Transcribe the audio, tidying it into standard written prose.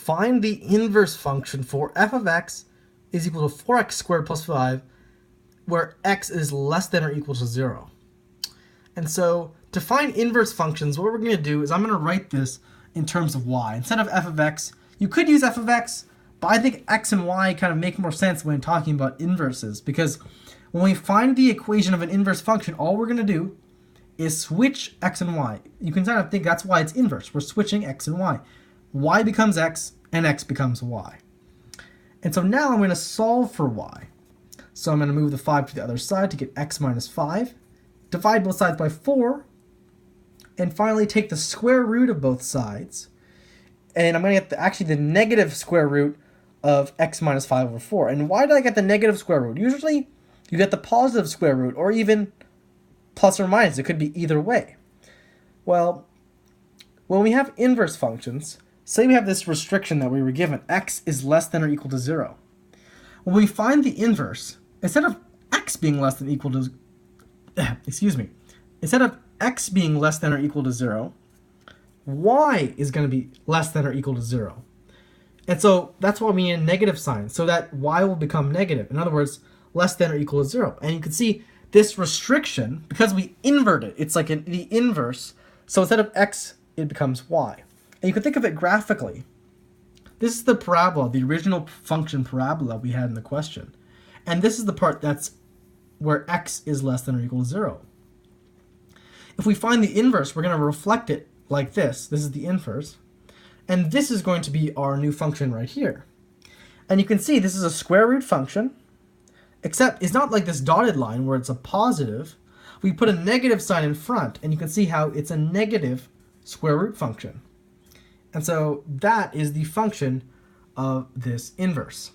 find the inverse function for f of x is equal to 4x squared plus 5, where x is less than or equal to 0. And so to find inverse functions, what we're going to do is I'm going to write this in terms of y. Instead of f of x, you could use f of x, but I think x and y kind of make more sense when talking about inverses, because when we find the equation of an inverse function, all we're going to do is switch x and y. You can kind of think that's why it's inverse. We're switching x and y. Y becomes x, and x becomes y. And so now I'm going to solve for y. So I'm going to move the 5 to the other side to get x minus 5. Divide both sides by 4. And finally take the square root of both sides. And I'm going to get actually the negative square root of x minus 5 over 4. And why did I get the negative square root? Usually you get the positive square root, or even plus or minus. It could be either way. Well, when we have inverse functions, say we have this restriction that we were given, x is less than or equal to 0. When we find the inverse, instead of x being less than or equal to, instead of x being less than or equal to 0, y is going to be less than or equal to 0. And so that's why we need a negative sign, so that y will become negative. In other words, less than or equal to 0. And you can see this restriction, because we invert it, it's like the inverse. So instead of x, it becomes y. And you can think of it graphically. This is the parabola, the original function parabola we had in the question. And this is the part that's where x is less than or equal to 0. If we find the inverse, we're going to reflect it like this. This is the inverse. And this is going to be our new function right here. And you can see this is a square root function, except it's not like this dotted line where it's a positive. We put a negative sign in front, and you can see how it's a negative square root function. And so that is the function of this inverse.